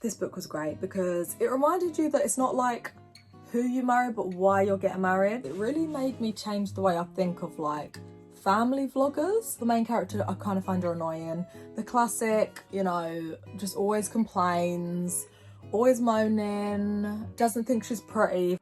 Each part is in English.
This book was great because it reminded you that it's not like who you marry, but why you're getting married. It really made me change the way I think of like family vloggers. The main character, I kind of find her annoying. The classic, you know, just always complains, always moaning, doesn't think she's pretty.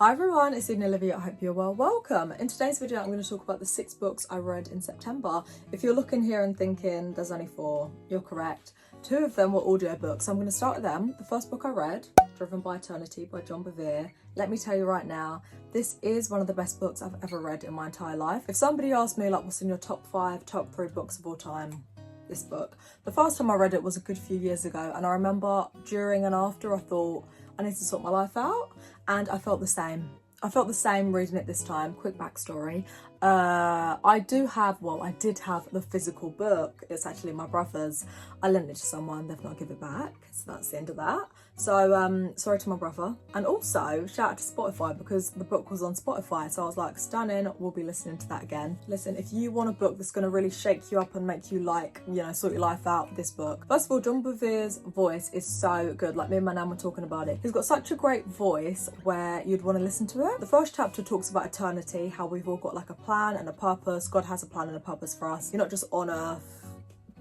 Hi everyone, it's Eden-Olivia. I hope you're well. Welcome. In today's video, I'm going to talk about the 6 books I read in September. If you're looking here and thinking there's only 4, you're correct. 2 of them were audiobooks, so I'm going to start with them. The first book I read, Driven by Eternity by John Bevere. Let me tell you right now, this is one of the best books I've ever read in my entire life. If somebody asked me like what's in your top 5, top 3 books of all time, this book. The first time I read it was a good few years ago, and I remember during and after I thought I need to sort my life out, and I felt the same. I felt the same reading it this time. Quick backstory. I did have the physical book. It's actually my brother's. I lent it to someone, they've not given it back, so that's the end of that. So sorry to my brother. And also shout out to Spotify because the book was on Spotify, so I was like, stunning, we'll be listening to that again. Listen, if you want a book that's going to really shake you up and make you like, you know, sort your life out, this book. First of all, John Bevere's voice is so good. Like me and my nan were talking about it. He's got such a great voice where you'd want to listen to it. The first chapter talks about eternity, how we've all got like a plan and a purpose. God has a plan and a purpose for us. You're not just on earth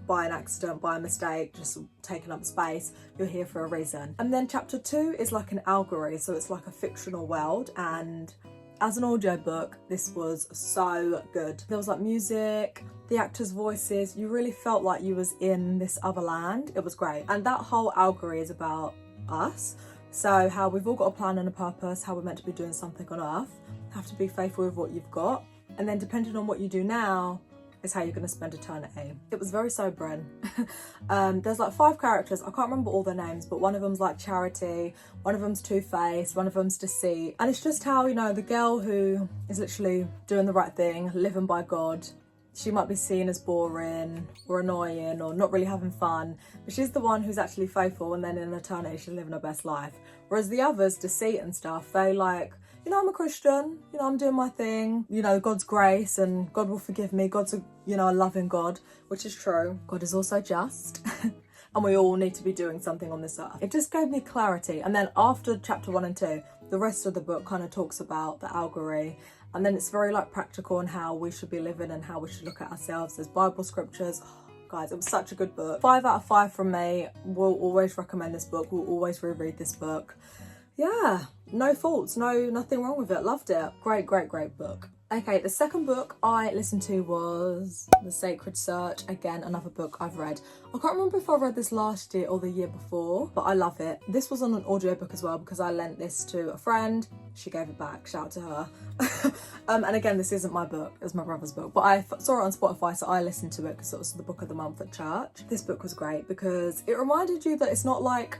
by an accident, by a mistake, just taking up space. You're here for a reason. And then chapter 2 is like an allegory, so it's like a fictional world, and as an audiobook, this was so good. There was like music, the actors' voices, you really felt like you was in this other land. It was great. And that whole allegory is about us. So how we've all got a plan and a purpose, how we're meant to be doing something on earth, have to be faithful with what you've got, and then depending on what you do now is how you're going to spend eternity. It was very sobering. There's like 5 characters, I can't remember all their names, but one of them's like Charity, one of them's Two-Faced, one of them's Deceit, and it's just how, you know, the girl who is literally doing the right thing, living by God, she might be seen as boring or annoying or not really having fun, but she's the one who's actually faithful, and then in eternity she's living her best life. Whereas the others, Deceit and stuff, they like, you know, I'm a Christian, you know, I'm doing my thing, you know, God's grace and God will forgive me. God's a, you know, a loving God, which is true. God is also just and we all need to be doing something on this earth. It just gave me clarity. And then after chapter 1 and 2, the rest of the book kind of talks about the allegory, and then it's very like practical on how we should be living and how we should look at ourselves. There's Bible scriptures. Oh, guys, it was such a good book. 5 out of 5 from me. We'll always recommend this book. We'll always reread this book. Yeah, no faults, nothing wrong with it. Loved it. Great book. Okay, the second book I listened to was The Sacred Search. Again, another book I've read. I can't remember if I read this last year or the year before, but I love it. This was on an audiobook as well because I lent this to a friend. She gave it back, shout out to her. And again, this isn't my book, it's my brother's book, but I saw it on Spotify, so I listened to it because it was the book of the month at church. This book was great because it reminded you that it's not like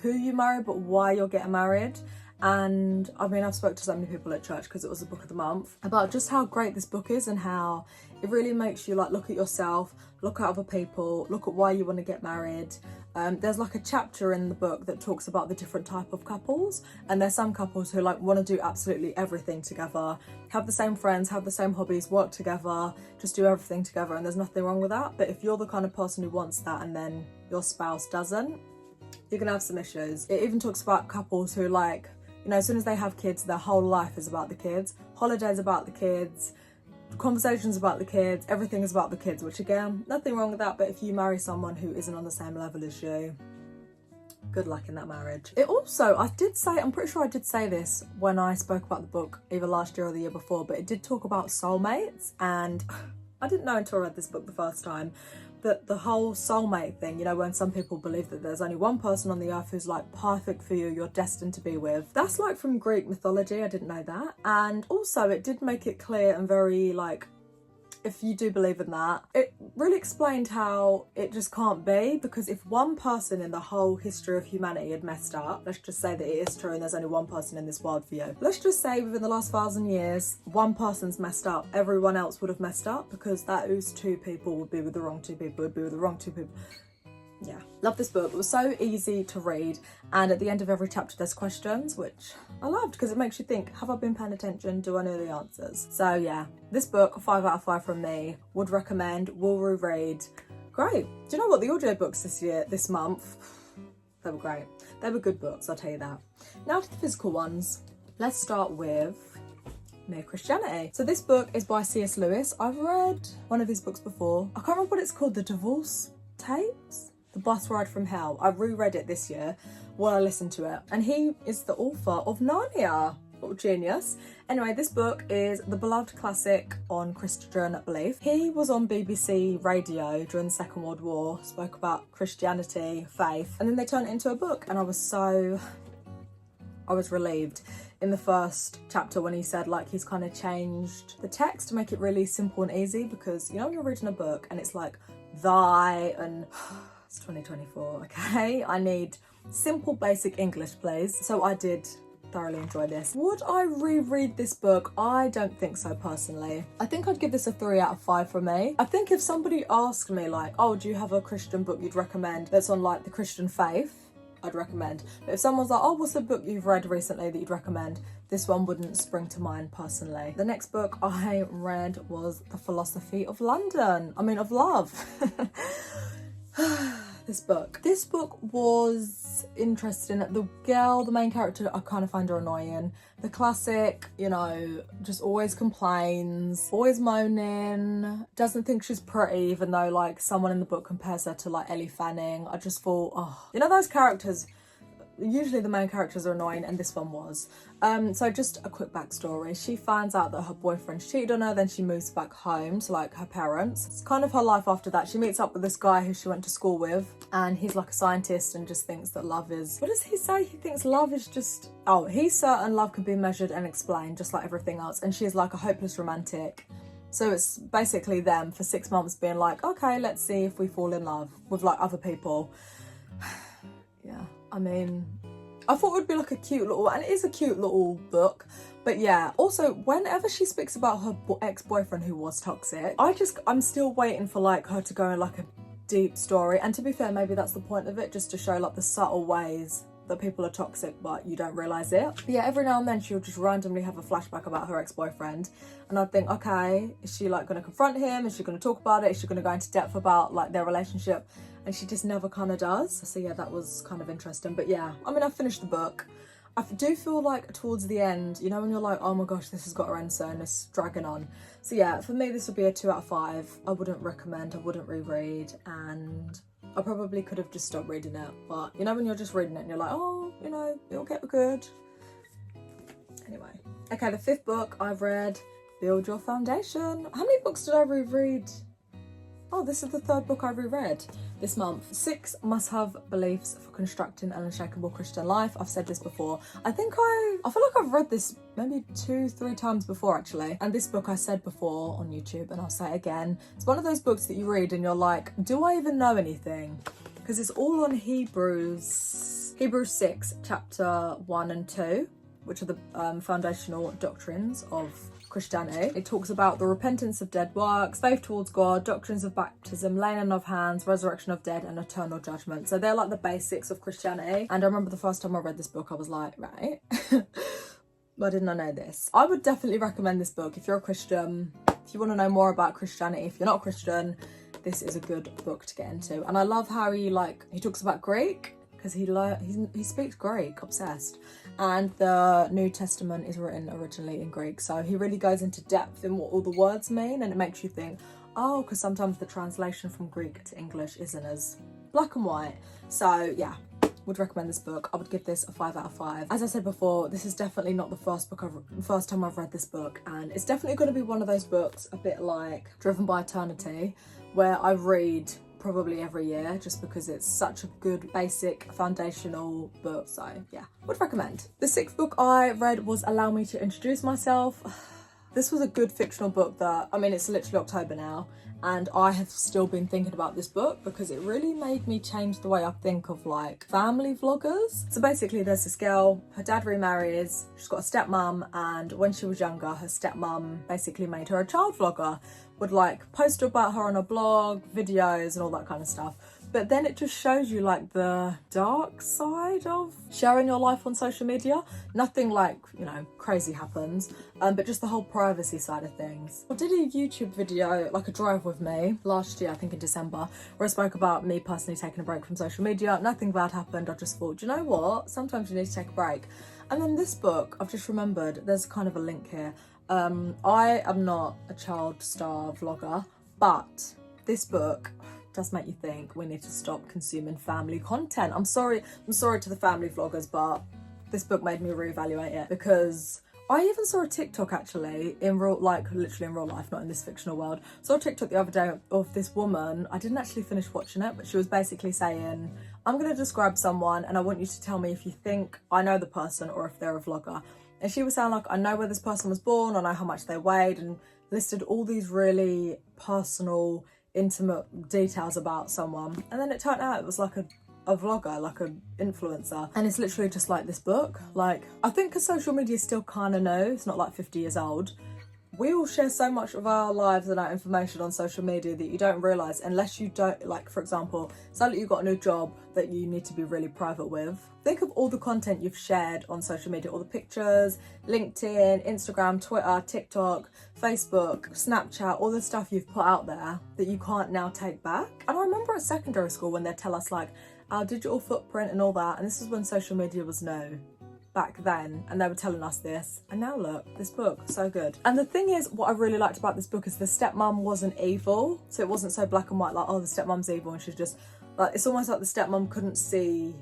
who you marry, but why you're getting married. And I mean, I've spoke to so many people at church because it was the book of the month about just how great this book is and how it really makes you like look at yourself, look at other people, look at why you want to get married. There's like a chapter in the book that talks about the different type of couples, and there's some couples who like want to do absolutely everything together, have the same friends, have the same hobbies, work together, just do everything together, and there's nothing wrong with that. But if you're the kind of person who wants that and then your spouse doesn't, you're gonna have some issues. It even talks about couples who like, you know, as soon as they have kids, their whole life is about the kids, holidays about the kids, conversations about the kids, everything is about the kids, which again, nothing wrong with that. But if you marry someone who isn't on the same level as you, good luck in that marriage. It also, I'm pretty sure I did say this when I spoke about the book either last year or the year before, but it did talk about soulmates, and I didn't know until I read this book the first time that the whole soulmate thing, you know, when some people believe that there's only one person on the earth who's like perfect for you, you're destined to be with. That's like from Greek mythology, I didn't know that. And also it did make it clear and very like, if you do believe in that, it really explained how it just can't be, because if one person in the whole history of humanity had messed up, let's just say that it is true and there's only one person in this world for you. Let's just say within the last 1,000 years, one person's messed up, everyone else would have messed up, because those 2 people would be with the wrong 2 people, would be with the wrong 2 people. yeah, love this book. It was so easy to read, and at the end of every chapter there's questions, which I loved because it makes you think, have I been paying attention? Do I know the answers? So yeah, this book, 5 out of 5 from me. Would recommend, will reread. Great. Do you know what, the audiobooks this month, they were great. They were good books, I'll tell you that. Now to the physical ones. Let's start with Mere Christianity. So this book is by C.S. Lewis. I've read one of his books before. I can't remember what it's called, The Divorce Tapes? The Bus Ride from Hell. I reread it this year while I listened to it. And he is the author of Narnia. What a genius. Anyway, this book is the beloved classic on Christian belief. He was on BBC Radio during the Second World War, spoke about Christianity, faith, and then they turned it into a book. And I was relieved in the first chapter when he said like he's kind of changed the text to make it really simple and easy, because you know when you're reading a book and it's like thy and it's 2024, okay? I need simple basic English, please. So I did thoroughly enjoy this. Would I reread this book? I don't think so personally. I think I'd give this a 3 out of 5 for me. I think if somebody asked me like, oh, do you have a Christian book you'd recommend that's on like the Christian faith, I'd recommend. But if someone's like, oh, what's a book you've read recently that you'd recommend? This one wouldn't spring to mind personally. The next book I read was The Philosophy of London. I mean, of love. This book was interesting. The girl, the main character, I kind of find her annoying. The classic, you know, just always complains, always moaning, doesn't think she's pretty, even though like someone in the book compares her to like Ellie Fanning. I just thought, oh, you know those characters, usually the main characters are annoying, and this one was. So just a quick backstory. She finds out that her boyfriend cheated on her, then she moves back home to like her parents. It's kind of her life after that. She meets up with this guy who she went to school with, and he's like a scientist and just thinks that love is, what does he say? He thinks love is just, oh, he's certain love can be measured and explained just like everything else, and she's like a hopeless romantic. So it's basically them for 6 months being like, okay, let's see if we fall in love with like other people. Yeah, I mean, I thought it would be like a cute little, and it is a cute little book, but yeah. Also, whenever she speaks about her ex-boyfriend who was toxic, I'm still waiting for like her to go in like a deep story. And to be fair, maybe that's the point of it, just to show like the subtle ways that people are toxic but you don't realise it. But yeah, every now and then she'll just randomly have a flashback about her ex-boyfriend, and I'd think, okay, is she like going to confront him? Is she going to talk about it? Is she going to go into depth about like their relationship? And she just never kind of does. So yeah, that was kind of interesting. But yeah, I mean, I finished the book. I do feel like towards the end, you know, when you're like, oh my gosh, this has got to end soon, it's dragging on. So yeah, for me, this would be a 2 out of 5. I wouldn't recommend, I wouldn't reread, and I probably could have just stopped reading it. But you know, when you're just reading it and you're like, oh, you know, it'll get good. Anyway, okay, the 5th book I've read, Build Your Foundation. How many books did I reread? Oh, this is the 3rd book I reread this month. 6 must-have beliefs for constructing an unshakable Christian life. I've said this before. I feel like I've read this maybe 2-3 times before actually. And this book I said before on YouTube, and I'll say it again. It's one of those books that you read and you're like, do I even know anything? Because it's all on Hebrews 6, chapter 1 and 2, which are the foundational doctrines of Christianity. It talks about the repentance of dead works, faith towards God, doctrines of baptism, laying on of hands, resurrection of dead, and eternal judgment. So they're like the basics of Christianity. And I remember the first time I read this book, I was like, right, why didn't I know this? I would definitely recommend this book if you're a Christian, if you want to know more about Christianity. If you're not a Christian, this is a good book to get into. And I love how he talks about Greek, because he speaks Greek, obsessed. And the New Testament is written originally in Greek, so he really goes into depth in what all the words mean, and it makes you think, oh, because sometimes the translation from Greek to English isn't as black and white. So yeah, would recommend this book. I would give this a 5 out of 5. As I said before, this is definitely not the first time I've read this book, and it's definitely going to be one of those books, a bit like Driven by Eternity, where I read probably every year, just because it's such a good basic foundational book. So yeah, would recommend. The 6th book I read was Allow Me to Introduce Myself. This was a good fictional book that, I mean, it's literally October now, and I have still been thinking about this book because it really made me change the way I think of like family vloggers. So basically there's this girl, her dad remarries, she's got a stepmom, and when she was younger, her stepmom basically made her a child vlogger, would like post about her on a blog, videos and all that kind of stuff. but then it just shows you like the dark side of sharing your life on social media. Nothing like, you know, crazy happens, but just the whole privacy side of things. I did a YouTube video, like a drive with me last year, I think in December, where I spoke about me personally taking a break from social media. Nothing bad happened. I just thought, do you know what? Sometimes you need to take a break. And then this book, I've just remembered, there's kind of a link here. I am not a child star vlogger, but this book does make you think we need to stop consuming family content. I'm sorry to the family vloggers, but this book made me reevaluate it, because I even saw a TikTok actually in real, like literally in real life, not in this fictional world. Saw a TikTok the other day of this woman. I didn't actually finish watching it, but she was basically saying, I'm going to describe someone and I want you to tell me if you think I know the person or if they're a vlogger. And she was saying like, I know where this person was born, I know how much they weighed, and listed all these really personal, intimate details about someone. And then it turned out it was like a vlogger, like an influencer. And it's literally just like this book. Like, I think because social media is still kind of new, it's not like 50 years old. We all share so much of our lives and our information on social media that you don't realise, unless you don't, like for example, say that you've got a new job that you need to be really private with. Think of all the content you've shared on social media, all the pictures, LinkedIn, Instagram, Twitter, TikTok, Facebook, Snapchat, all the stuff you've put out there that you can't now take back. And I remember at secondary school when they'd tell us like our digital footprint and all that, and this is when social media was new. Back then, and they were telling us this, and now look, this book, so good. And the thing is, what I really liked about this book is the stepmom wasn't evil, so it wasn't so black and white like, oh, the stepmom's evil and she's just like, it's almost like the stepmom couldn't see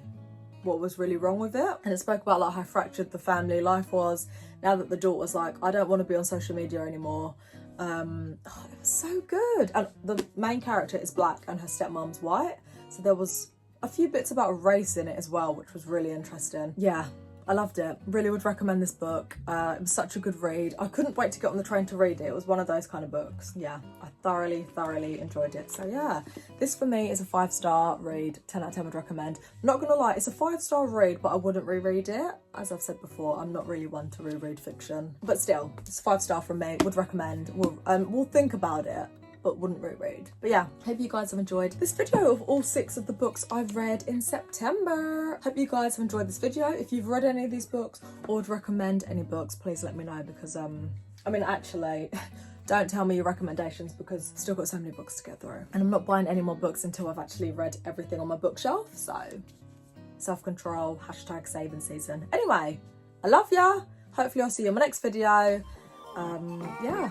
what was really wrong with it. And it spoke about like how fractured the family life was now that the daughter's like, I don't want to be on social media anymore. It was so good. And the main character is black and her stepmom's white, so there was a few bits about race in it as well, which was really interesting. Yeah, I loved it. Really would recommend this book. It was such a good read. I couldn't wait to get on the train to read it. It was one of those kind of books. Yeah, I thoroughly enjoyed it. So yeah, this for me is a 5-star read. 10 out of 10 would recommend. Not gonna lie, it's a 5-star read, but I wouldn't reread it. As I've said before, I'm not really one to reread fiction. But still, it's a 5-star from me. Would recommend. We'll think about it, but wouldn't reread. But yeah, hope you guys have enjoyed this video of all 6 of the books I've read in September. Hope you guys have enjoyed this video. If you've read any of these books or would recommend any books, please let me know, because I mean, actually, don't tell me your recommendations, because I've still got so many books to get through. And I'm not buying any more books until I've actually read everything on my bookshelf, so self-control, hashtag saving season. Anyway, I love ya. Hopefully I'll see you in my next video. Yeah.